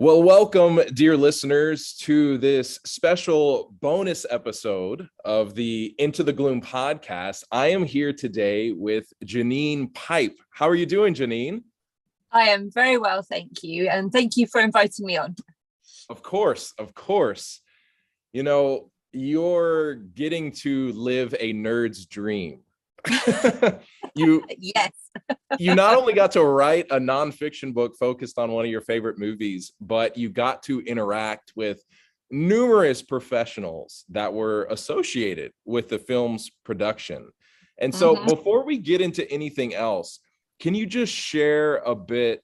Well, welcome, dear listeners, to this special bonus episode of the Into the Gloom podcast. I am here today with Janine Pipe. How are you doing, Janine? I am very well, thank you. And thank you for inviting me on. Of course, of course. You know, you're getting to live a nerd's dream. Yes. You not only got to write a nonfiction book focused on one of your favorite movies, but you got to interact with numerous professionals that were associated with the film's production. And so before we get into anything else, can you just share a bit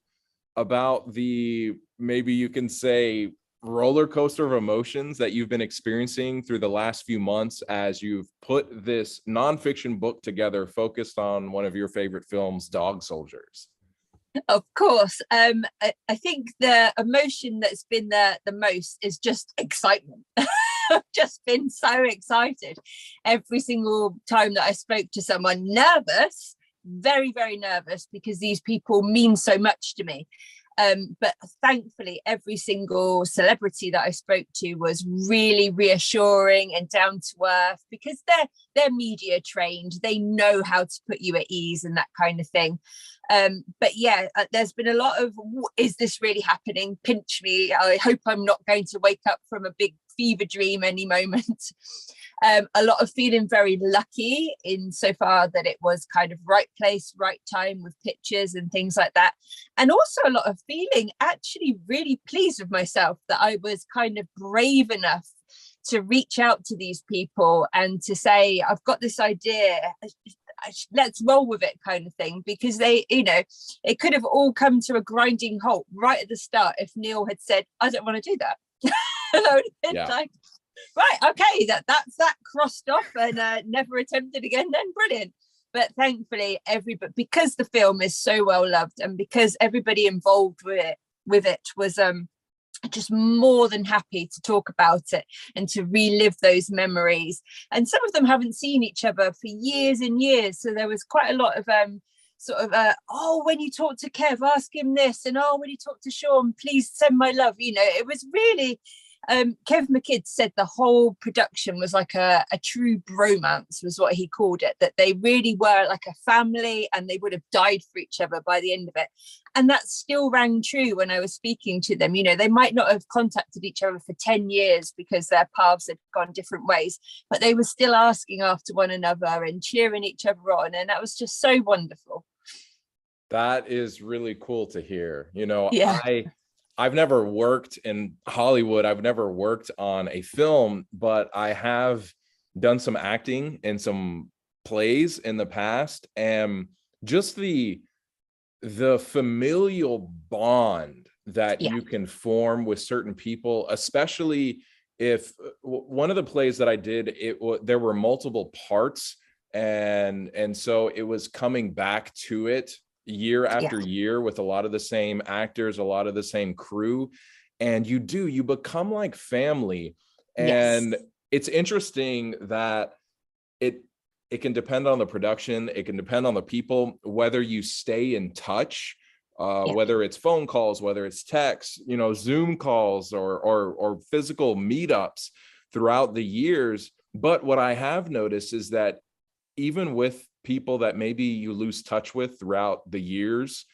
about maybe you can say, roller coaster of emotions that you've been experiencing through the last few months as you've put this nonfiction book together focused on one of your favorite films, Dog Soldiers? Of course. I think the emotion that's been the most is just excitement. I've just been so excited every single time that I spoke to someone. Nervous, very, very nervous, because these people mean so much to me. But thankfully, every single celebrity that I spoke to was really reassuring and down to earth, because they're media trained. They know how to put you at ease and that kind of thing. But yeah, there's been a lot of, is this really happening? Pinch me. I hope I'm not going to wake up from a big fever dream any moment. A lot of feeling very lucky insofar that it was kind of right place, right time with pictures and things like that. And also a lot of feeling actually really pleased with myself that I was kind of brave enough to reach out to these people and to say, I've got this idea, let's roll with it, kind of thing, because they, it could have all come to a grinding halt right at the start if Neil had said, I don't want to do that. And I would have been like, right, okay, that's that crossed off and never attempted again then. Brilliant. But thankfully because the film is so well loved and because everybody involved with it was just more than happy to talk about it and to relive those memories. And some of them haven't seen each other for years and years, so there was quite a lot of when you talk to Kev, ask him this, and when you talk to Sean, please send my love. It was really Kev McKidd said the whole production was like a true bromance, was what he called it, that they really were like a family and they would have died for each other by the end of it. And that still rang true when I was speaking to them. They might not have contacted each other for 10 years because their paths had gone different ways, but they were still asking after one another and cheering each other on. And that was just so wonderful. That is really cool to hear. Yeah. I've never worked in Hollywood. I've never worked on a film, but I have done some acting in some plays in the past. And just the familial bond that you can form with certain people, especially if one of the plays that I did, there were multiple parts. And so it was coming back to it year after year with a lot of the same actors, a lot of the same crew, and you become like family. And it's interesting that it can depend on the production, it can depend on the people, whether you stay in touch, whether it's phone calls, whether it's texts, Zoom calls or physical meetups throughout the years. But what I have noticed is that even with people that maybe you lose touch with throughout the years,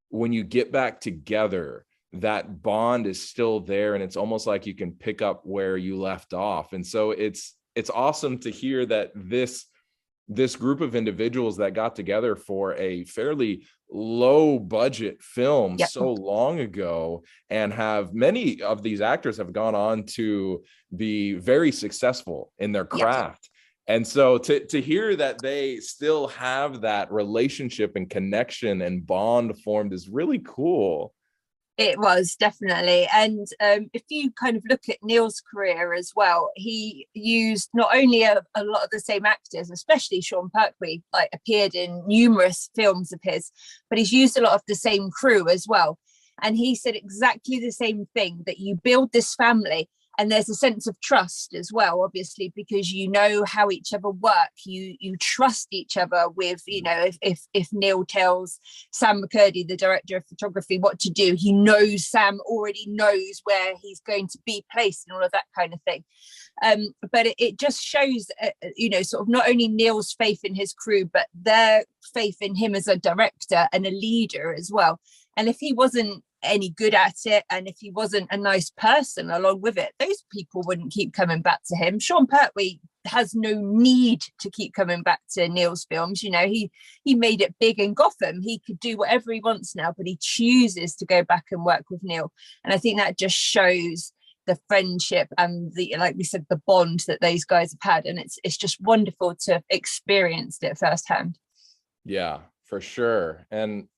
when you get back together, that bond is still there, and it's almost like you can pick up where you left off. And so it's awesome to hear that this group of individuals that got together for a fairly low budget film so long ago, and have many of these actors have gone on to be very successful in their craft. And so to hear that they still have that relationship and connection and bond formed is really cool. It was definitely. And if you kind of look at Neil's career as well, he used not only a lot of the same actors, especially Sean Pertwee, like appeared in numerous films of his, but he's used a lot of the same crew as well. And he said exactly the same thing, that you build this family And there's a sense of trust as well, obviously, because you know how each other work. You trust each other with, you know, if Neil tells Sam McCurdy, the director of photography, what to do, he knows Sam already knows where he's going to be placed and all of that kind of thing. But it just shows, you know, sort of not only Neil's faith in his crew, but their faith in him as a director and a leader as well. And if he wasn't any good at it, and if he wasn't a nice person along with it, those people wouldn't keep coming back to him. Sean Pertwee has no need to keep coming back to Neil's films. You know, he made it big in Gotham. He could do whatever he wants now, but he chooses to go back and work with Neil. And I think that just shows the friendship and the, like we said, the bond that those guys have had. And it's just wonderful to have experienced it firsthand. Yeah, for sure. And,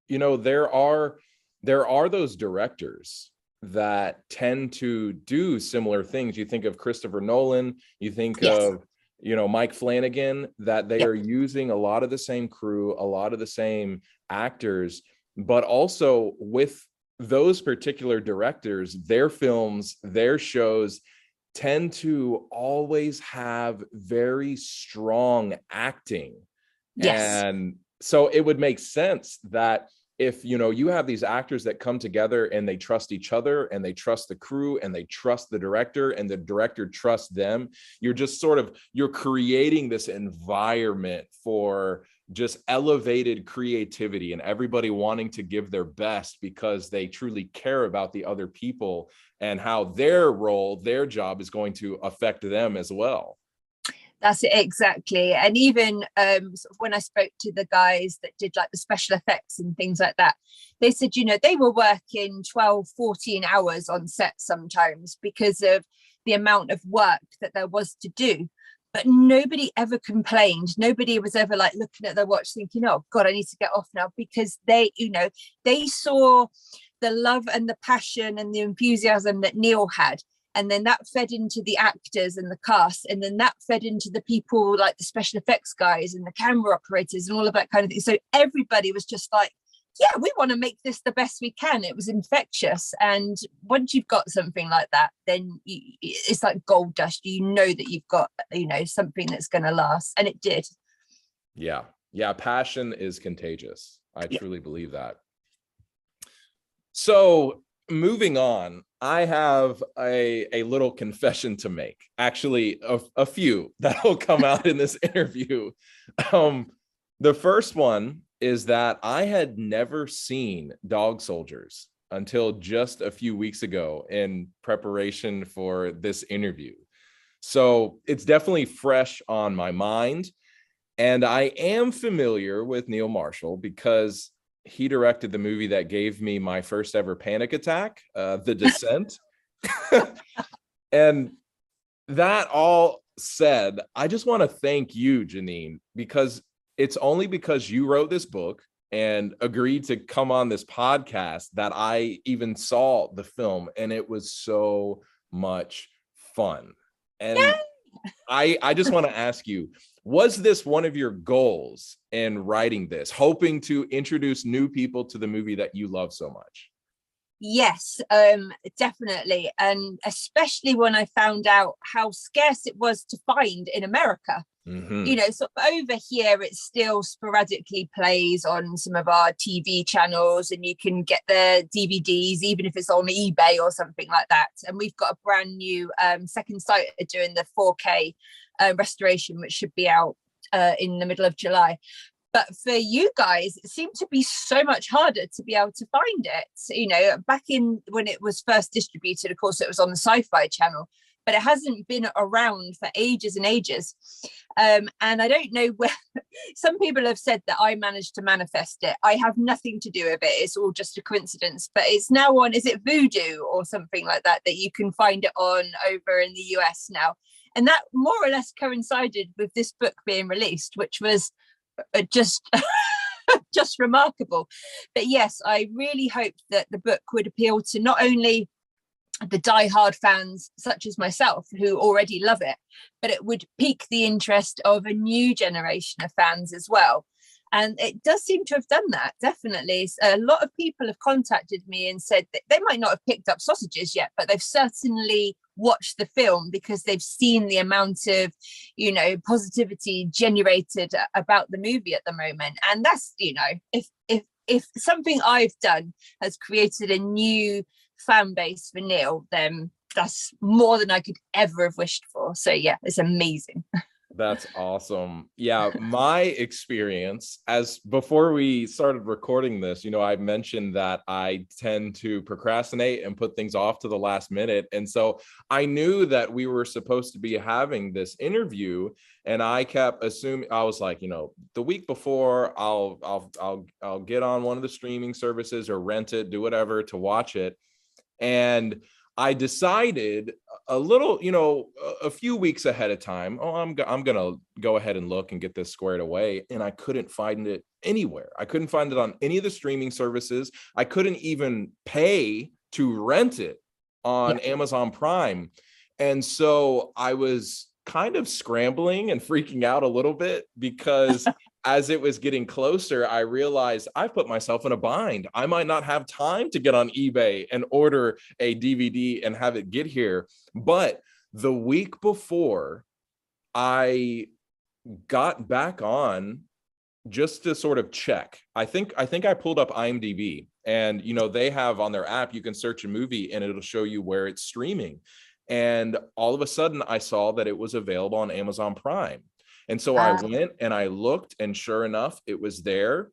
you know, there are those directors that tend to do similar things. You think of Christopher Nolan, you think of, you know, Mike Flanagan, that they are using a lot of the same crew, a lot of the same actors, but also with those particular directors, their films, their shows tend to always have very strong acting. And so it would make sense that if, you know, you have these actors that come together and they trust each other and they trust the crew and they trust the director and the director trusts them, you're just sort of, you're creating this environment for just elevated creativity and everybody wanting to give their best because they truly care about the other people and how their role, their job is going to affect them as well. That's it, exactly. And even sort of when I spoke to the guys that did like the special effects and things like that, they said, you know, they were working 12, 14 hours on set sometimes because of the amount of work that there was to do. But nobody ever complained. Nobody was ever like looking at their watch thinking, oh God, I need to get off now, because they, you know, they saw the love and the passion and the enthusiasm that Neil had. And then that fed into the actors and the cast. And then that fed into the people like the special effects guys and the camera operators and all of that kind of thing. So everybody was just like, yeah, we want to make this the best we can. It was infectious. And once you've got something like that, then it's like gold dust. You know that you've got, you know, something that's going to last. And it did. Yeah. Yeah. Passion is contagious. I truly believe that. So moving on, I have a little confession to make. Actually, a few that will come out in this interview. The first one is that I had never seen Dog Soldiers until just a few weeks ago in preparation for this interview. So it's definitely fresh on my mind. And I am familiar with Neil Marshall because he directed the movie that gave me my first ever panic attack, The Descent. And that all said, I just want to thank you, Janine, because it's only because you wrote this book and agreed to come on this podcast that I even saw the film, and it was so much fun. And I just want to ask you, was this one of your goals in writing this, hoping to introduce new people to the movie that you love so much? Yes, definitely. And especially when I found out how scarce it was to find in America. Mm-hmm. You know, so over here, it still sporadically plays on some of our TV channels, and you can get the DVDs, even if it's on eBay or something like that. And we've got a brand new Second Sight doing the 4K restoration, which should be out in the middle of July. But for you guys, it seemed to be so much harder to be able to find it. You know, back in when it was first distributed, of course, it was on the Sci-Fi channel, but it hasn't been around for ages and ages. And I don't know where, some people have said that I managed to manifest it. I have nothing to do with it. It's all just a coincidence, but it's now on, is it Voodoo or something like that, that you can find it on over in the US now. And that more or less coincided with this book being released, which was just just remarkable. But yes, I really hoped that the book would appeal to not only the die-hard fans such as myself who already love it, but it would pique the interest of a new generation of fans as well. And it does seem to have done that, definitely. A lot of people have contacted me and said that they might not have picked up Sausages yet, but they've certainly watch the film because they've seen the amount of, you know, positivity generated about the movie at the moment. And that's, you know, if something I've done has created a new fan base for Neil, then that's more than I could ever have wished for. So yeah, it's amazing. That's awesome. Yeah, my experience, as before we started recording this, you know, I mentioned that I tend to procrastinate and put things off to the last minute. And so I knew that we were supposed to be having this interview, and I kept assuming, I was like, you know, the week before I'll get on one of the streaming services or rent it, do whatever to watch it. And I decided a little, you know, a few weeks ahead of time, oh, I'm going to go ahead and look and get this squared away. And I couldn't find it anywhere. I couldn't find it on any of the streaming services. I couldn't even pay to rent it on Amazon Prime. And so I was kind of scrambling and freaking out a little bit because as it was getting closer, I realized I put myself in a bind. I might not have time to get on eBay and order a DVD and have it get here. But the week before, I got back on just to sort of check. I think I pulled up IMDb, and you know, they have on their app, you can search a movie and it'll show you where it's streaming. And all of a sudden I saw that it was available on Amazon Prime. And so I went and I looked, and sure enough, it was there.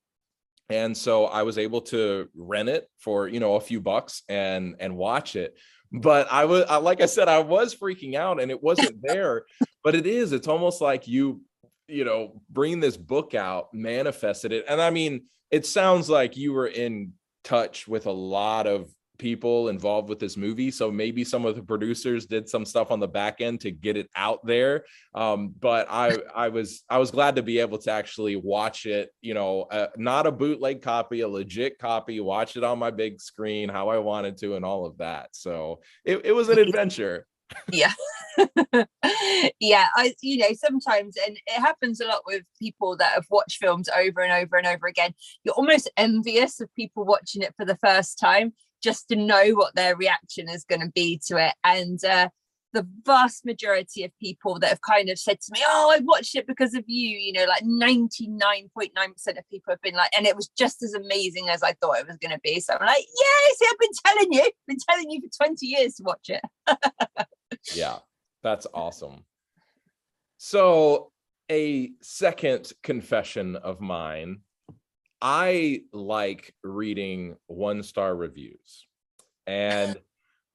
And so I was able to rent it for, you know, a few bucks and watch it. But like I said, I was freaking out and it wasn't there. But it's almost like you know, bring this book out, manifested it. And I mean, it sounds like you were in touch with a lot of people involved with this movie, so maybe some of the producers did some stuff on the back end to get it out there, but I was glad to be able to actually watch it, you know, not a bootleg copy, a legit copy, watch it on my big screen how I wanted to and all of that. So it was an adventure. Yeah. Yeah, you know, sometimes, and it happens a lot with people that have watched films over and over and over again, you're almost envious of people watching it for the first time, just to know what their reaction is going to be to it. And the vast majority of people that have kind of said to me, oh, I watched it because of you, you know, like 99.9% of people have been like, and it was just as amazing as I thought it was going to be. So I'm like, yes, I've been telling you for 20 years to watch it. Yeah, that's awesome. So a second confession of mine, I like reading 1-star reviews, and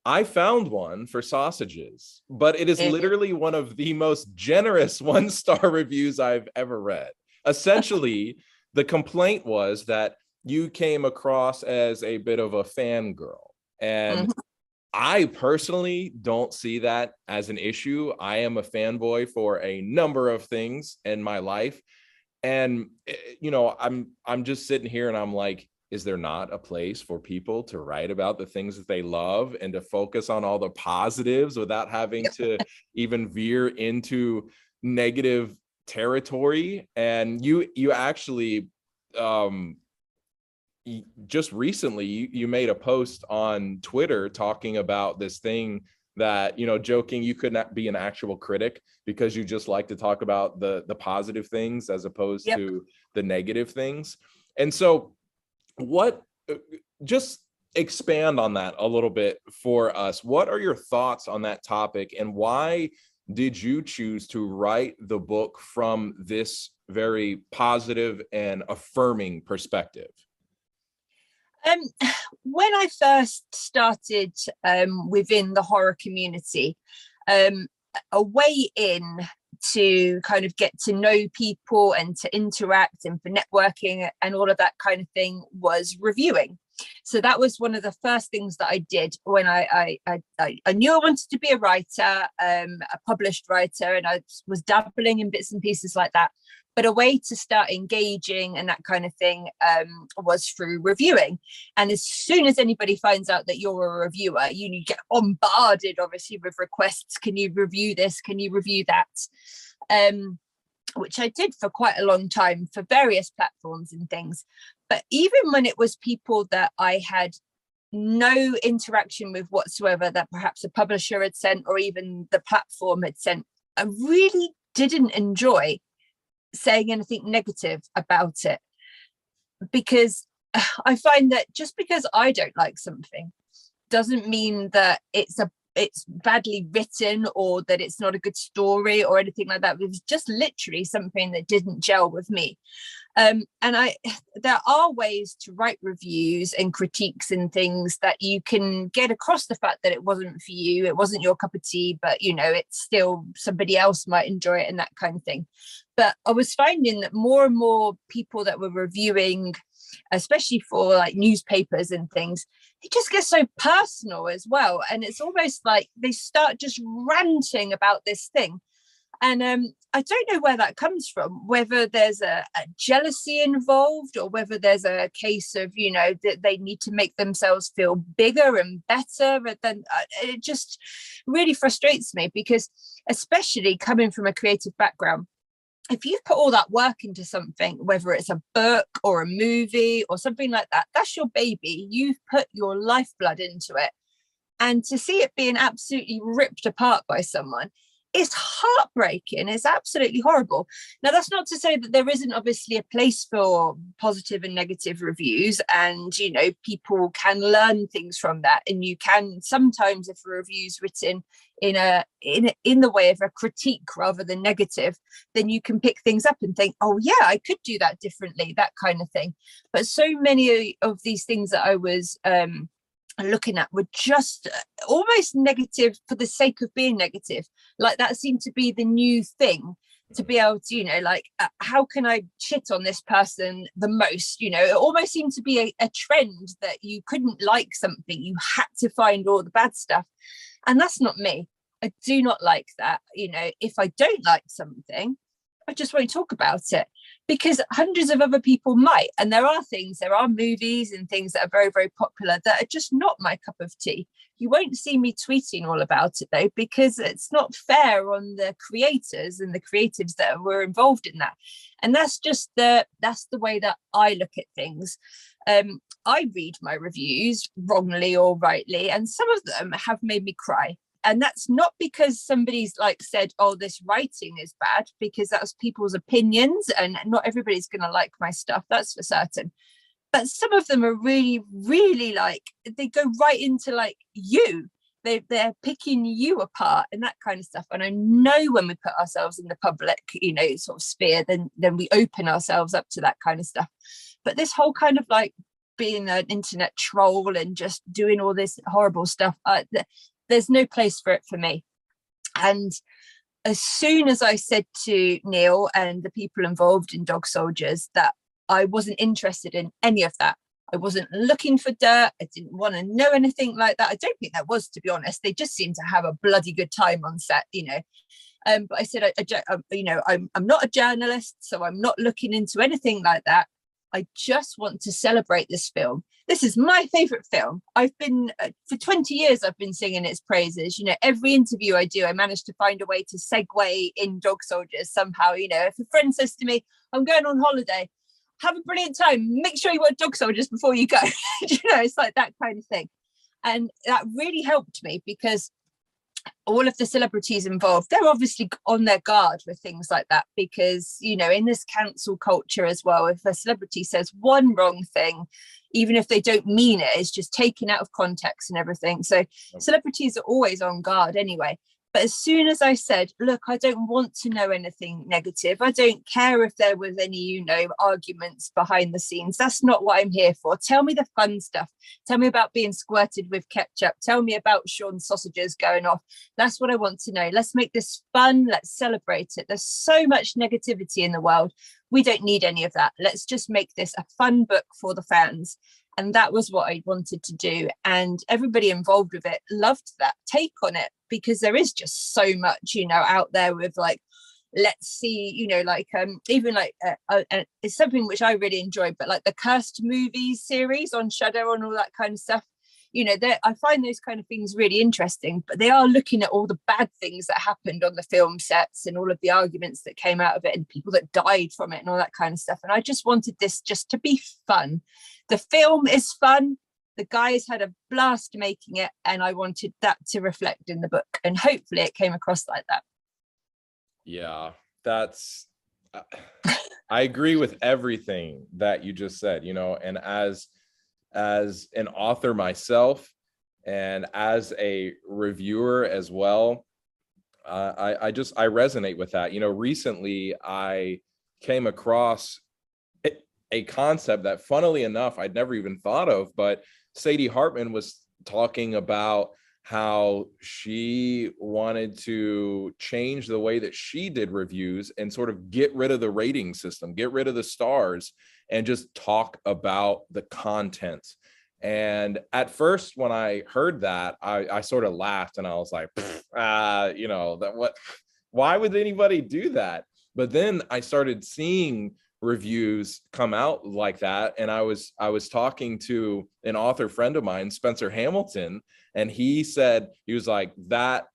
I found one for Sausages, but it is literally one of the most generous 1-star reviews I've ever read. Essentially, the complaint was that you came across as a bit of a fangirl, and I personally don't see that as an issue. I am a fanboy for a number of things in my life. And, you know, I'm just sitting here and I'm like, is there not a place for people to write about the things that they love and to focus on all the positives without having to even veer into negative territory? And you actually, just recently, you made a post on Twitter talking about this thing that, you know, joking, you could not be an actual critic because you just like to talk about the positive things as opposed to the negative things. And so just expand on that a little bit for us. What are your thoughts on that topic, and why did you choose to write the book from this very positive and affirming perspective? When I first started within the horror community, a way in to kind of get to know people and to interact and for networking and all of that kind of thing was reviewing. So that was one of the first things that I did when I knew I wanted to be a writer, a published writer, and I was dabbling in bits and pieces like that. But a way to start engaging and that kind of thing was through reviewing. And as soon as anybody finds out that you're a reviewer, you get bombarded, obviously, with requests. Can you review this? Can you review that? Which I did for quite a long time for various platforms and things. But even when it was people that I had no interaction with whatsoever that perhaps a publisher had sent or even the platform had sent. I really didn't enjoy saying anything negative about it, because I find that just because I don't like something doesn't mean that it's badly written or that it's not a good story or anything like that. It was just literally something that didn't gel with me. And there are ways to write reviews and critiques and things that you can get across the fact that it wasn't for you, it wasn't your cup of tea, but you know, it's still somebody else might enjoy it and that kind of thing. But I was finding that more and more people that were reviewing, especially for like newspapers and things, it just gets so personal as well. And it's almost like they start just ranting about this thing. And I don't know where that comes from, whether there's a jealousy involved or whether there's a case of, you know, that they need to make themselves feel bigger and better. But then it just really frustrates me, because especially coming from a creative background, if you've put all that work into something, whether it's a book or a movie or something like that, that's your baby. You've put your lifeblood into it. And to see it being absolutely ripped apart by someone, it's heartbreaking. It's absolutely horrible. Now, that's not to say that there isn't obviously a place for positive and negative reviews, and you know, people can learn things from that. And you can sometimes, if a review's written in the way of a critique rather than negative, then you can pick things up and think, oh yeah, I could do that differently, that kind of thing. But so many of these things that I was looking at were just almost negative for the sake of being negative. Like that seemed to be the new thing, to be able to, you know, like how can I shit on this person the most? You know, it almost seemed to be a trend that you couldn't like something, you had to find all the bad stuff. And that's not me. I do not like that. You know, if I don't like something, I just won't talk about it, because hundreds of other people might. And there are movies and things that are very, very popular that are just not my cup of tea. You won't see me tweeting all about it though, because it's not fair on the creators and the creatives that were involved in that. And that's just that's the way that I look at things. I read my reviews wrongly or rightly, and some of them have made me cry. And that's not because somebody's like said, oh, this writing is bad, because that's people's opinions and not everybody's going to like my stuff. That's for certain. But some of them are really, really like, they go right into like you. They're picking you apart and that kind of stuff. And I know when we put ourselves in the public, you know, sort of sphere, then we open ourselves up to that kind of stuff. But this whole kind of like being an internet troll and just doing all this horrible stuff, there's no place for it for me. And as soon as I said to Neil and the people involved in Dog Soldiers that I wasn't interested in any of that, I wasn't looking for dirt, I didn't want to know anything like that. I don't think that was, to be honest. They just seemed to have a bloody good time on set, you know. But I said, you know, I'm not a journalist, so I'm not looking into anything like that. I just want to celebrate this film. This is my favorite film. I've been for 20 years I've been singing its praises. You know, every interview I do, I manage to find a way to segue in Dog Soldiers somehow. You know, if a friend says to me, I'm going on holiday, have a brilliant time, make sure you watch Dog Soldiers before you go. You know, it's like that kind of thing. And that really helped me, because all of the celebrities involved, they're obviously on their guard with things like that, because, you know, in this cancel culture as well, if a celebrity says one wrong thing, even if they don't mean it, it's just taken out of context and everything. So celebrities are always on guard anyway. But as soon as I said, look, I don't want to know anything negative, I don't care if there was any, you know, arguments behind the scenes, that's not what I'm here for. Tell me the fun stuff. Tell me about being squirted with ketchup. Tell me about Sean's sausages going off. That's what I want to know. Let's make this fun. Let's celebrate it. There's so much negativity in the world. We don't need any of that. Let's just make this a fun book for the fans. And that was what I wanted to do. And everybody involved with it loved that take on it, because there is just so much, you know, out there with like, let's see, you know, like even like it's something which I really enjoyed, but like the Cursed movies series on Shudder and all that kind of stuff. You know, I find those kind of things really interesting, but they are looking at all the bad things that happened on the film sets and all of the arguments that came out of it and people that died from it and all that kind of stuff. And I just wanted this just to be fun. The film is fun. the guys had a blast making it, and I wanted that to reflect in the book, and hopefully it came across like that. Yeah, that's I agree with everything that you just said, you know, and as an author myself and as a reviewer as well, I resonate with that. You know, recently I came across a concept that, funnily enough, I'd never even thought of, but Sadie Hartman was talking about how she wanted to change the way that she did reviews and sort of get rid of the rating system, get rid of the stars, and just talk about the content. And at first, when I heard that, I sort of laughed and I was like, you know, why would anybody do that? But then I started seeing reviews come out like that, and I was talking to an author friend of mine, Spencer Hamilton, and he said, he was like, that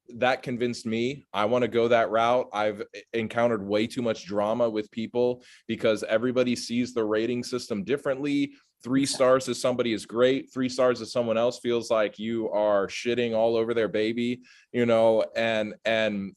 convinced me. I want to go that route. I've encountered way too much drama with people because everybody sees the rating system differently. 3 stars to somebody is great. 3 stars to someone else feels like you are shitting all over their baby, you know, and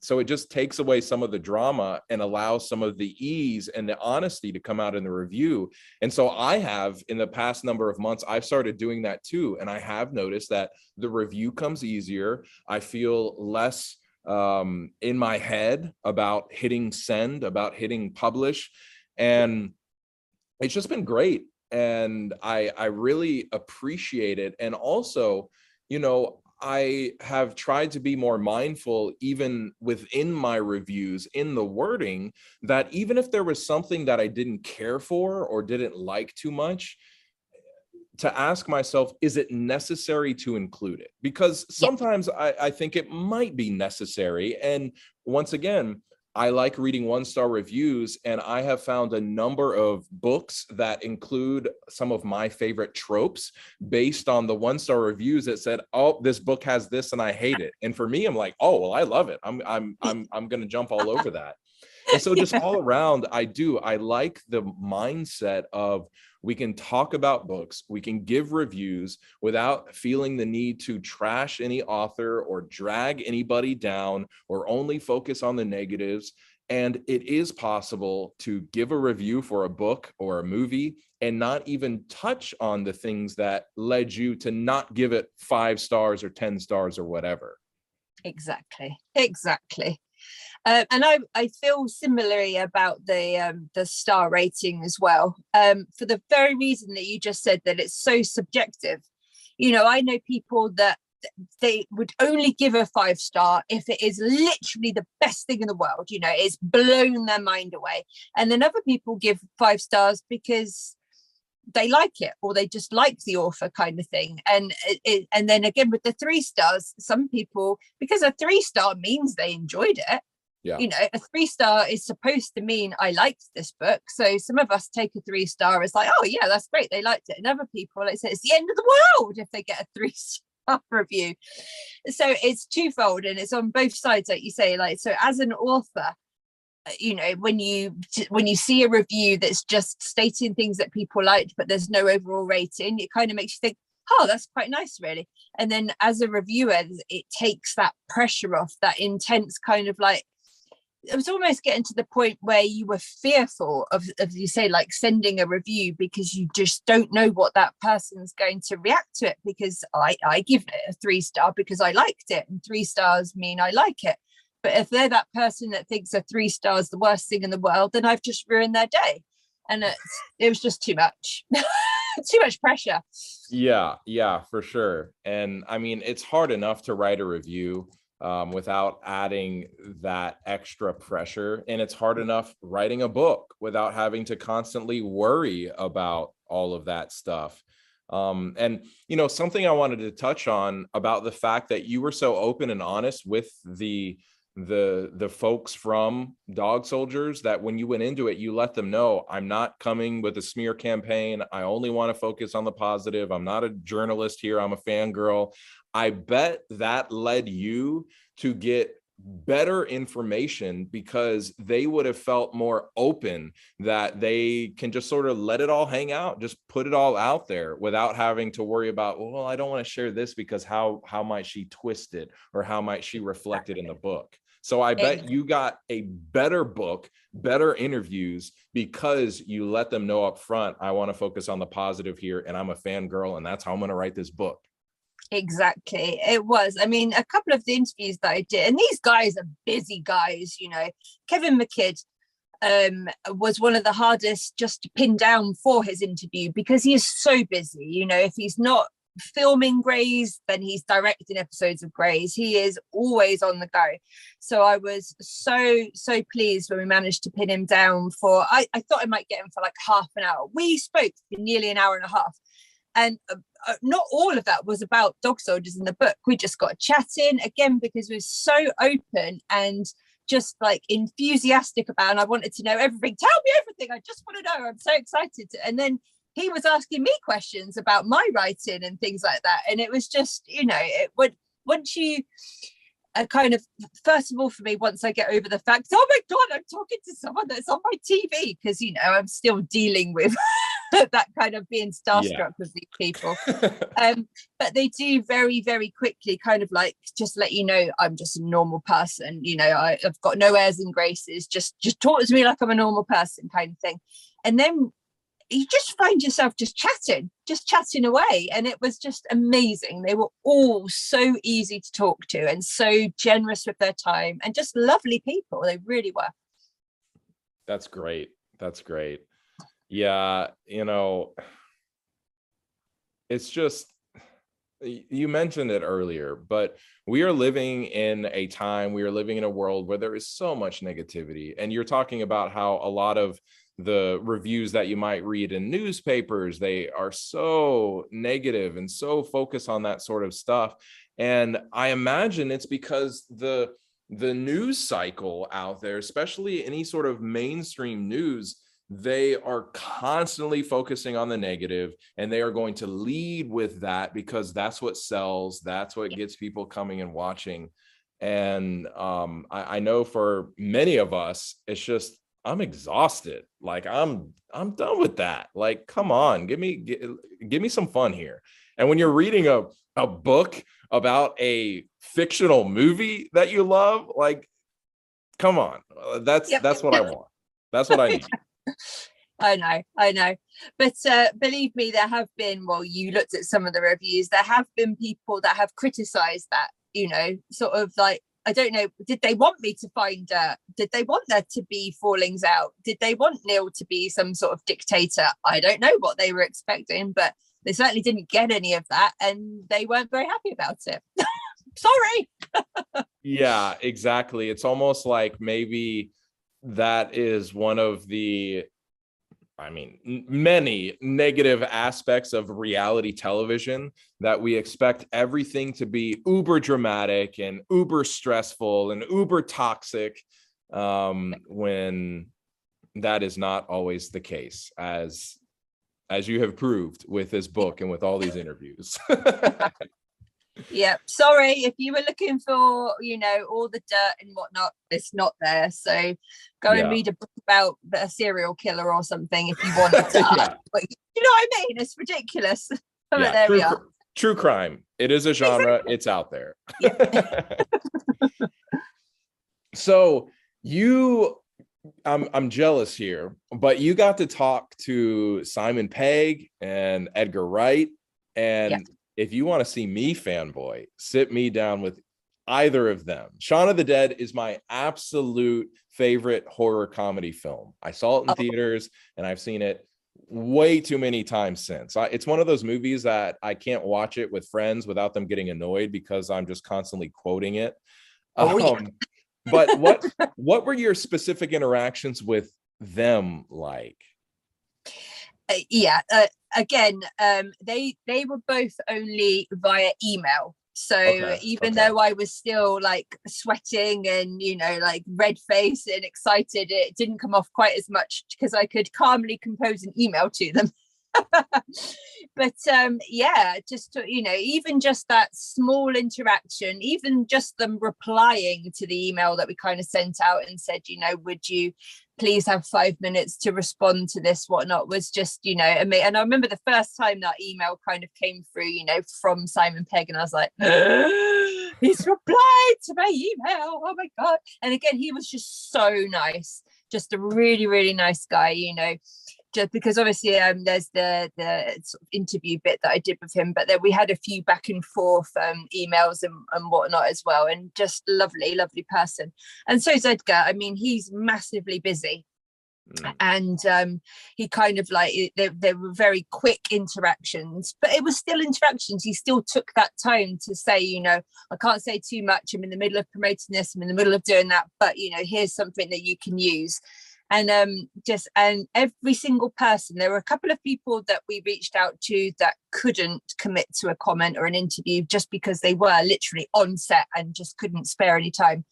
so it just takes away some of the drama and allows some of the ease and the honesty to come out in the review. And so I have, in the past number of months, I've started doing that too. And I have noticed that the review comes easier. I feel less in my head about hitting send, about hitting publish. And it's just been great. And I really appreciate it. And also, you know, I have tried to be more mindful, even within my reviews, in the wording, that even if there was something that I didn't care for or didn't like too much, to ask myself, is it necessary to include it? Because sometimes I think it might be necessary. And once again, I like reading 1-star reviews, and I have found a number of books that include some of my favorite tropes based on the 1-star reviews that said, "Oh, this book has this and I hate it." And for me, I'm like, "Oh, well, I love it. I'm going to jump all over that." And so just all around, I like the mindset of, we can talk about books, we can give reviews without feeling the need to trash any author or drag anybody down or only focus on the negatives. And it is possible to give a review for a book or a movie and not even touch on the things that led you to not give it 5 stars or 10 stars or whatever. Exactly. And I feel similarly about the star rating as well, for the very reason that you just said, that it's so subjective. You know, I know people that they would only give a 5-star if it is literally the best thing in the world, you know, it's blown their mind away. And then other people give 5 stars because they like it, or they just like the author, kind of thing. And then again with the 3 stars, some people, because a 3-star means they enjoyed it. Yeah. You know, a 3-star is supposed to mean I liked this book. So some of us take a 3-star as like, oh yeah, that's great, they liked it. And other people, like, say it's the end of the world if they get a 3-star review. So it's twofold, and it's on both sides, like you say. Like, so as an author, you know, when you see a review that's just stating things that people liked, but there's no overall rating, it kind of makes you think, oh, that's quite nice, really. And then as a reviewer, it takes that pressure off, that intense kind of, like, it was almost getting to the point where you were fearful of you say, like, sending a review, because you just don't know what that person's going to react to it. Because I give it a 3-star because I liked it, and 3 stars mean I like it. But if they're that person that thinks a 3-star is the worst thing in the world, then I've just ruined their day. And it was just too much. Too much pressure. Yeah, for sure. And I mean, it's hard enough to write a review without adding that extra pressure. And it's hard enough writing a book without having to constantly worry about all of that stuff. And, you know, something I wanted to touch on about the fact that you were so open and honest with the folks from Dog Soldiers, that when you went into it, you let them know, I'm not coming with a smear campaign. I only want to focus on the positive. I'm not a journalist here. I'm a fangirl. I bet that led you to get better information because they would have felt more open that they can just sort of let it all hang out, just put it all out there without having to worry about, well, I don't want to share this because how might she twist it, or how might she reflect it in the book. So I bet you got a better book, better interviews, because you let them know up front, I want to focus on the positive here, and I'm a fangirl, and that's how I'm going to write this book. Exactly. It was. I mean, a couple of the interviews that I did, and these guys are busy guys, you know. Kevin McKidd was one of the hardest just to pin down for his interview, because he is so busy. You know, if he's not filming Greys, then he's directing episodes of Greys. He is always on the go. So I was so pleased when we managed to pin him down for, I thought I might get him for like half an hour. We spoke for nearly an hour and a half. And not all of that was about dog soldiers in the book. We just got chatting again, because we were so open and just like enthusiastic about it. And I wanted to know everything. Tell me everything. I just want to know. I'm so excited. And then he was asking me questions about my writing and things like that. And it was just, you know, it would, once you kind of, first of all, for me, once I get over the fact, oh my God, I'm talking to someone that's on my TV, because, you know, I'm still dealing with that kind of being starstruck with these people. But they do very, very quickly kind of like just let you know I'm just a normal person. You know, I've got no airs and graces. Just talk to me like I'm a normal person, kind of thing. And then you just find yourself just chatting away. And it was just amazing. They were all so easy to talk to and so generous with their time, and just lovely people. They really were. That's great. That's great. Yeah, you know, it's just, you mentioned it earlier, but we are living in a time, we are living in a world where there is so much negativity. And you're talking about how a lot of the reviews that you might read in newspapers, they are so negative and so focused on that sort of stuff. And I imagine it's because the news cycle out there, especially any sort of mainstream news, they are constantly focusing on the negative, and they are going to lead with that because that's what sells. That's what gets people coming and watching. And I know for many of us, it's just, I'm exhausted. Like I'm done with that. Like, come on, give me some fun here. And when you're reading a book about a fictional movie that you love, like, come on, that's what I want. That's what I need. I know, but believe me, there have been, well, you looked at some of the reviews, there have been people that have criticized that, you know, sort of like, I don't know, did they want me to find did they want there to be fallings out? Did they want Neil to be some sort of dictator? I don't know what they were expecting, but they certainly didn't get any of that, and they weren't very happy about it. Sorry. Yeah, exactly. It's almost like maybe that is one of the, I mean, many negative aspects of reality television, that we expect everything to be uber dramatic and uber stressful and uber toxic, when that is not always the case, as you have proved with this book and with all these interviews. Yeah, sorry if you were looking for, you know, all the dirt and whatnot, it's not there. So go and read a book about a serial killer or something if you wanted to. Yeah. But you know what I mean? It's ridiculous. But there we are. True crime. It is a genre. Exactly. It's out there. Yeah. So I'm jealous here, but you got to talk to Simon Pegg and Edgar Wright, and if you want to see me fanboy, sit me down with either of them. Shaun of the Dead is my absolute favorite horror comedy film. I saw it in theaters, and I've seen it way too many times since. It's one of those movies that I can't watch it with friends without them getting annoyed because I'm just constantly quoting it. But what were your specific interactions with them like? Again, they were both only via email. So even though I was still like sweating and, you know, like red face and excited, it didn't come off quite as much because I could calmly compose an email to them. But yeah, just to, even just that small interaction, even just them replying to the email that we kind of sent out and said, would you please have 5 minutes to respond to this, whatnot, was just, and I remember the first time that email kind of came through, from Simon Pegg, and I was like, he's replied to my email, oh my God. And again, he was just so nice, just a really, really nice guy, just because obviously there's the sort of interview bit that I did with him, but then we had a few back and forth emails and whatnot as well, and just lovely person. And so is Edgar. I mean, he's massively busy. And he kind of like they were very quick interactions, but it was still interactions. He still took that time to say, I can't say too much, I'm in the middle of promoting this, I'm in the middle of doing that, but here's something that you can use. And and every single person, there were a couple of people that we reached out to that couldn't commit to a comment or an interview just because they were literally on set and just couldn't spare any time.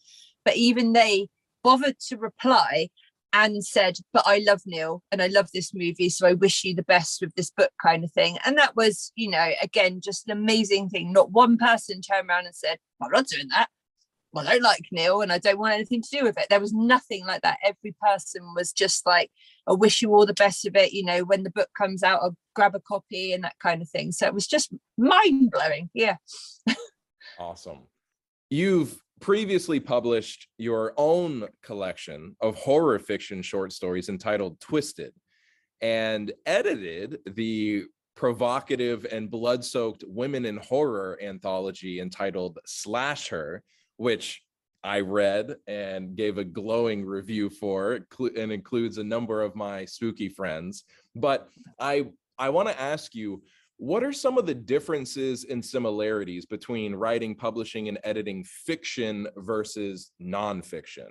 But even they bothered to reply and said, but I love Neil and I love this movie, so I wish you the best with this book, kind of thing. And that was, again, just an amazing thing. Not one person turned around and said, I'm not doing that, I don't like Neil and I don't want anything to do with it. There was nothing like that. Every person was just like, I wish you all the best of it. When the book comes out, I'll grab a copy and that kind of thing. So it was just mind-blowing. Yeah. Awesome. You've previously published your own collection of horror fiction short stories entitled Twisted, and edited the provocative and blood-soaked women in horror anthology entitled Slash Her, which I read and gave a glowing review for, and includes a number of my spooky friends. But I want to ask you, what are some of the differences and similarities between writing, publishing, and editing fiction versus nonfiction?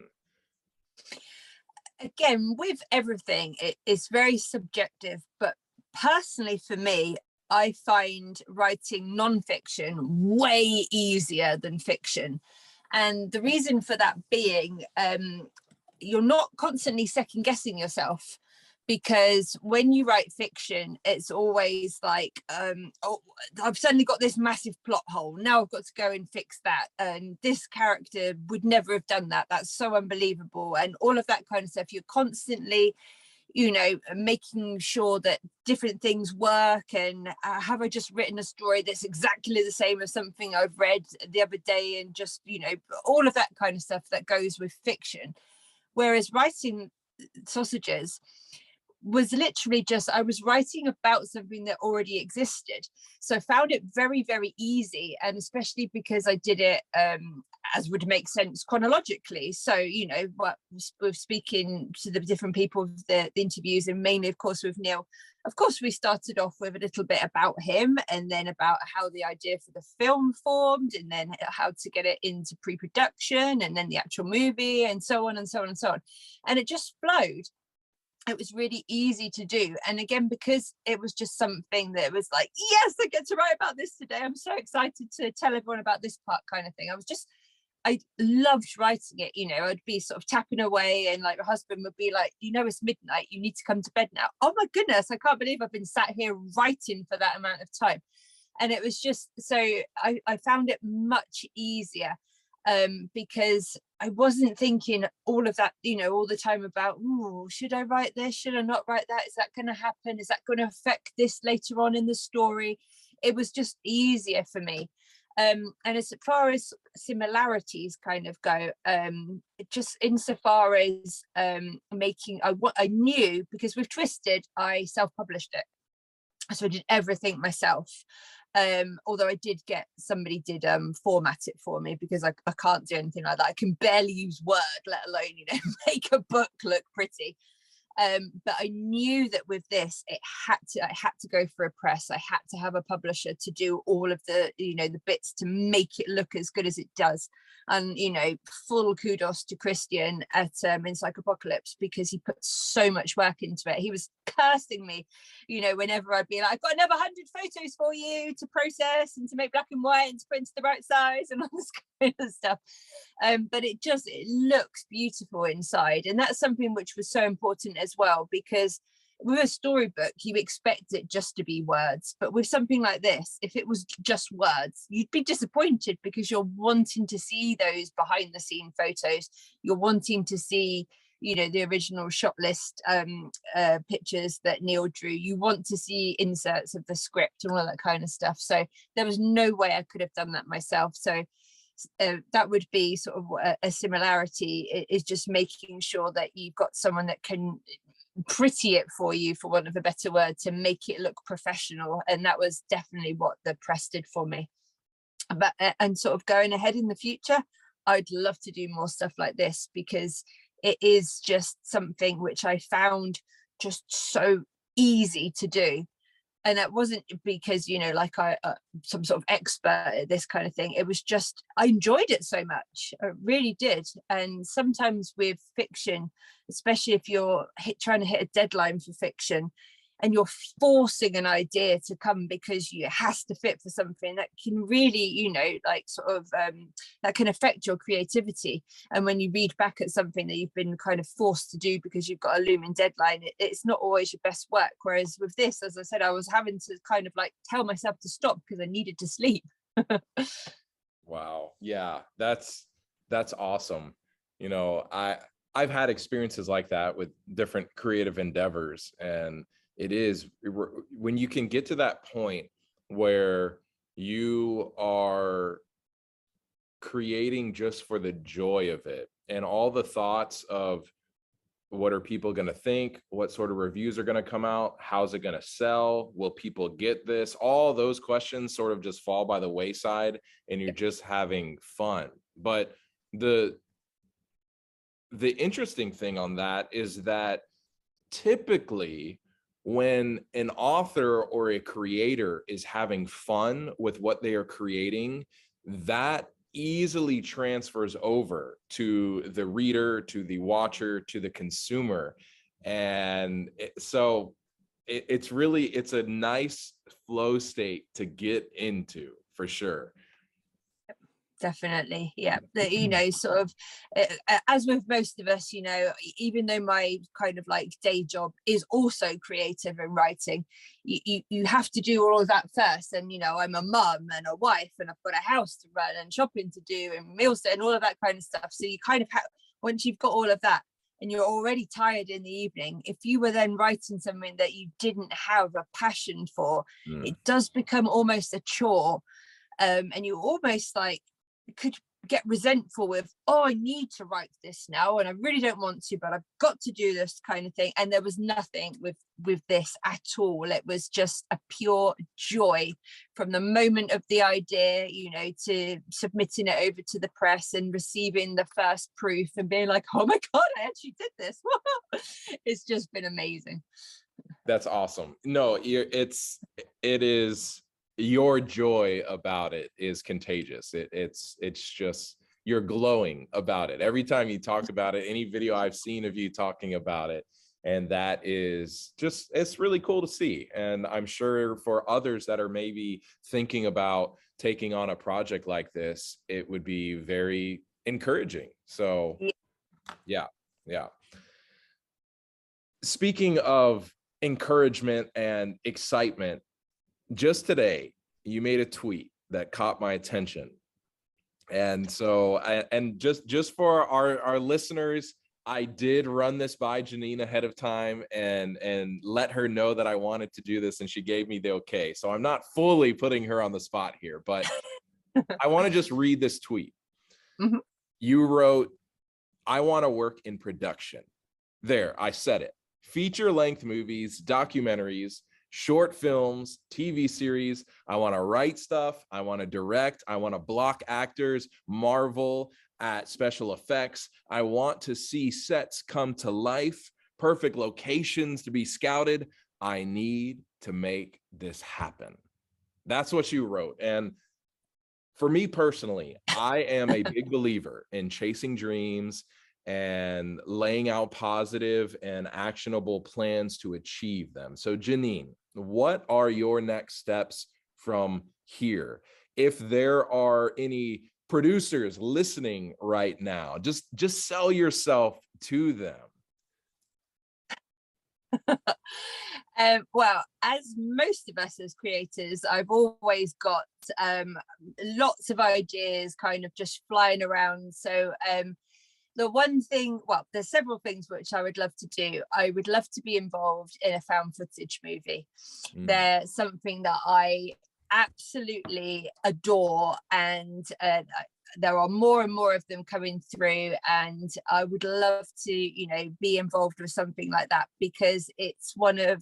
Again, with everything, it's very subjective, but personally for me, I find writing nonfiction way easier than fiction. And the reason for that being, you're not constantly second guessing yourself, because when you write fiction, it's always like, oh, I've suddenly got this massive plot hole. Now I've got to go and fix that. And this character would never have done that. That's so unbelievable. And all of that kind of stuff. You're constantly, making sure that different things work. And have I just written a story that's exactly the same as something I've read the other day? And just, all of that kind of stuff that goes with fiction. Whereas writing sausages was literally just, I was writing about something that already existed. So I found it very, very easy. And especially because I did it as would make sense chronologically. So, with speaking to the different people, the interviews, and mainly, of course, with Neil, of course, we started off with a little bit about him, and then about how the idea for the film formed, and then how to get it into pre-production, and then the actual movie, and so on and so on and so on. And it just flowed. It was really easy to do. And again, because it was just something that was like, yes, I get to write about this today, I'm so excited to tell everyone about this part, kind of thing. I loved writing it. I'd be sort of tapping away, and like my husband would be like, it's midnight, you need to come to bed now. Oh my goodness, I can't believe I've been sat here writing for that amount of time. And it was just, so I found it much easier, because I wasn't thinking all of that, all the time about, should I write this? Should I not write that? Is that going to happen? Is that going to affect this later on in the story? It was just easier for me. And as far as similarities kind of go, just insofar as making, I knew, because with Twisted, I self-published it. So I did everything myself. Although I did get somebody did format it for me, because I can't do anything like that. I can barely use Word, let alone make a book look pretty. But I knew that with this, I had to go for a press. I had to have a publisher to do all of the the bits to make it look as good as it does. And full kudos to Christian at Encyclopocalypse, because he put so much work into it. He was cursing me, whenever I'd be like, I've got another 100 photos for you to process and to make black and white and to print to the right size and all this kind of stuff. But it looks beautiful inside, and that's something which was so important as well, because with a storybook, you expect it just to be words, but with something like this, if it was just words, you'd be disappointed, because you're wanting to see those behind the scene photos. You're wanting to see, you know, the original shot list pictures that Neil drew. You want to see inserts of the script and all that kind of stuff. So there was no way I could have done that myself. So that would be sort of a similarity, is just making sure that you've got someone that can pretty it for you, for want of a better word, to make it look professional. And that was definitely what the press did for me. But and sort of going ahead in the future, I'd love to do more stuff like this, because it is just something which I found just so easy to do. And that wasn't because, you know, like I some sort of expert at this kind of thing. It was just, I enjoyed it so much. I really did. And sometimes with fiction, especially if you're trying to hit a deadline for fiction, and you're forcing an idea to come because it has to fit for something, that can really, you know, like sort of that can affect your creativity. And when you read back at something that you've been kind of forced to do because you've got a looming deadline, it's not always your best work. Whereas with this, as I said, I was having to kind of like tell myself to stop because I needed to sleep. Wow. Yeah, that's awesome. You know, I've had experiences like that with different creative endeavors, and it is when you can get to that point where you are creating just for the joy of it, and all the thoughts of what are people going to think, what sort of reviews are going to come out, how's it going to sell, will people get this, all those questions sort of just fall by the wayside, and you're just having fun. But the interesting thing on that is that typically when an author or a creator is having fun with what they are creating, that easily transfers over to the reader, to the watcher, to the consumer. And so it's really, it's a nice flow state to get into, for sure. Definitely, yeah. You know, sort of as with most of us, you know, even though my kind of like day job is also creative and writing, you have to do all of that first. And you know, I'm a mum and a wife, and I've got a house to run and shopping to do and meals to, and all of that kind of stuff. So you kind of have, once you've got all of that and you're already tired in the evening, if you were then writing something that you didn't have a passion for, it does become almost a chore. And you almost like could get resentful with, oh, I need to write this now and I really don't want to, but I've got to do this kind of thing. And there was nothing with this at all. It was just a pure joy from the moment of the idea, you know, to submitting it over to the press and receiving the first proof and being like, oh my God, I actually did this. It's just been amazing. That's awesome. No, it is, your joy about it is contagious. It's just, you're glowing about it every time you talk about it, any video I've seen of you talking about it. And that is just, it's really cool to see. And I'm sure for others that are maybe thinking about taking on a project like this, it would be very encouraging. So yeah. Speaking of encouragement and excitement, just today, you made a tweet that caught my attention. And so, and just for our listeners, I did run this by Janine ahead of time and let her know that I wanted to do this, and she gave me the okay. So I'm not fully putting her on the spot here, but I want to just read this tweet. Mm-hmm. You wrote, I want to work in production. There, I said it. Feature-length movies, documentaries, short films, TV series. I want to write stuff. I want to direct. I want to block actors, marvel at special effects. I want to see sets come to life, perfect locations to be scouted. I need to make this happen. That's what you wrote. And for me personally, I am a big believer in chasing dreams and laying out positive and actionable plans to achieve them. So Janine, what are your next steps from here? If there are any producers listening right now, just sell yourself to them. Well, as most of us as creators, I've always got lots of ideas kind of just flying around. So the one thing, well, there's several things which I would love to do. I would love to be involved in a found footage movie. They're something that I absolutely adore, and there are more and more of them coming through, and I would love to, you know, be involved with something like that, because it's one of,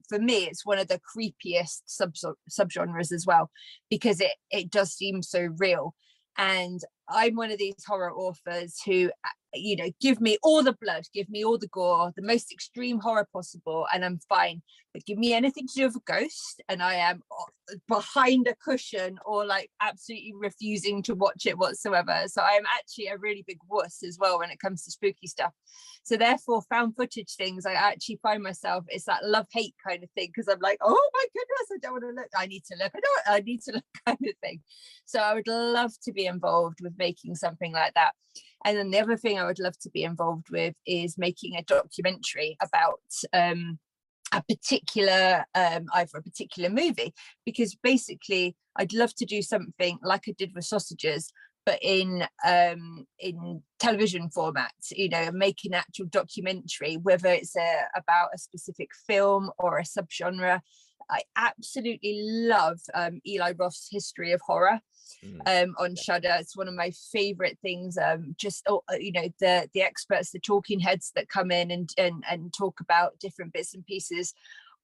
for me, it's one of the creepiest subgenres as well, because it does seem so real. And I'm one of these horror authors who, you know, give me all the blood, give me all the gore, the most extreme horror possible, and I'm fine. But give me anything to do with a ghost, and I am behind a cushion or like absolutely refusing to watch it whatsoever. So I am actually a really big wuss as well when it comes to spooky stuff. So therefore, found footage things, I actually find myself, it's that love-hate kind of thing, because I'm like, oh my goodness, I don't want to look, I need to look, I need to look kind of thing. So I would love to be involved with making something like that. And then the other thing I would love to be involved with is making a documentary about a particular either a particular movie, because basically I'd love to do something like I did with Sausages, but in television format, you know, make an actual documentary, whether it's about a specific film or a subgenre. I absolutely love Eli Roth's History of Horror on Shudder. It's one of my favorite things. Just you know, the experts, the talking heads that come in and talk about different bits and pieces.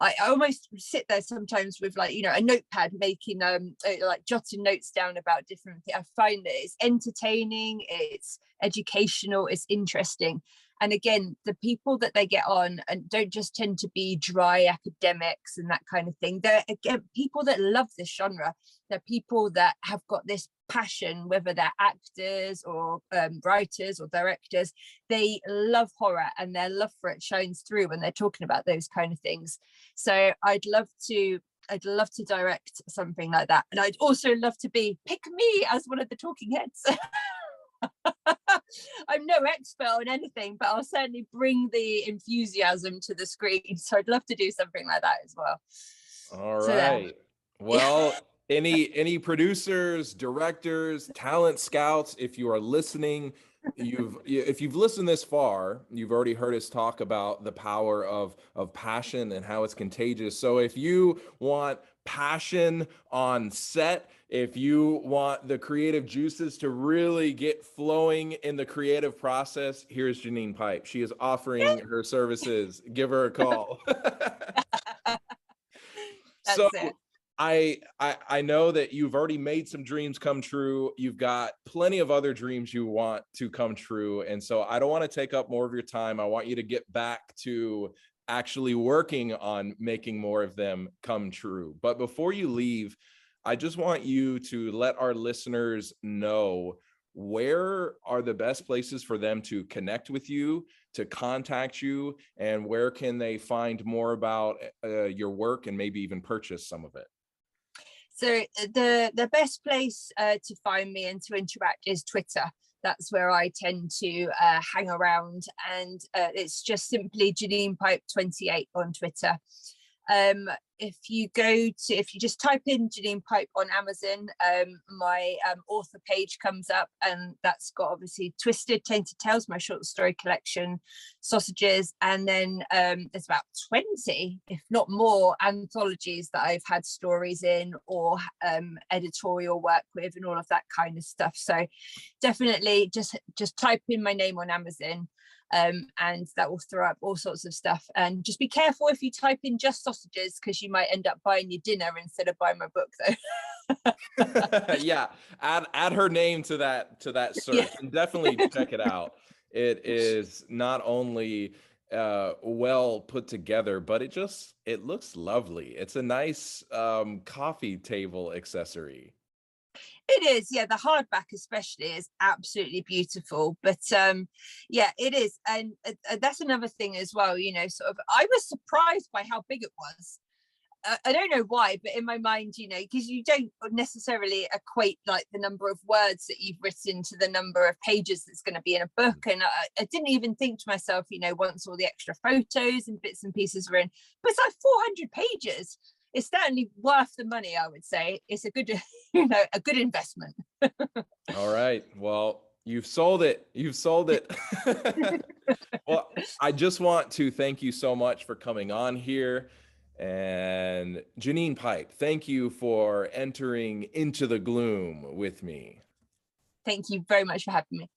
I almost sit there sometimes with, like, you know, a notepad, making like jotting notes down about different things. I find that it's entertaining, it's educational, it's interesting. And again, the people that they get on and don't just tend to be dry academics and that kind of thing. They're, again, people that love this genre. They're people that have got this passion, whether they're actors or writers or directors. They love horror, and their love for it shines through when they're talking about those kind of things. So I'd love to direct something like that. And I'd also love to pick me as one of the talking heads. I'm no expert on anything, but I'll certainly bring the enthusiasm to the screen. So I'd love to do something like that as well. All right. Well, any producers, directors, talent scouts, if you are listening, if you've listened this far, you've already heard us talk about the power of passion and how it's contagious. So if you want passion on set, if you want the creative juices to really get flowing in the creative process, here's Janine Pipe. She is offering her services. Give her a call. So I know that you've already made some dreams come true. You've got plenty of other dreams you want to come true. And so I don't want to take up more of your time. I want you to get back to actually working on making more of them come true. But before you leave, I just want you to let our listeners know, where are the best places for them to connect with you, to contact you, and where can they find more about your work and maybe even purchase some of it? So the best place to find me and to interact is Twitter. That's where I tend to hang around, and it's just simply Janine Pipe 28 on Twitter. If you just type in Janine Pipe on Amazon, my author page comes up, and that's got obviously Twisted Tainted Tales, my short story collection, Sausages, and then there's about 20, if not more, anthologies that I've had stories in or editorial work with and all of that kind of stuff. So definitely just type in my name on Amazon. And that will throw up all sorts of stuff. And just be careful if you type in just Sausages, because you might end up buying your dinner instead of buying my book, though. Yeah, add her name to that search, yeah. And definitely check it out. It is not only well put together, but it looks lovely. It's a nice coffee table accessory. It is, yeah. The hardback especially is absolutely beautiful. But yeah, it is. And that's another thing as well, you know, sort of, I was surprised by how big it was. I don't know why, but in my mind, you know, because you don't necessarily equate like the number of words that you've written to the number of pages that's going to be in a book. And I didn't even think to myself, you know, once all the extra photos and bits and pieces were in, but it's like 400 pages. It's certainly worth the money, I would say. It's a good, you know, a good investment. All right. Well, you've sold it. You've sold it. Well, I just want to thank you so much for coming on here. And Janine Pipe, thank you for entering into the gloom with me. Thank you very much for having me.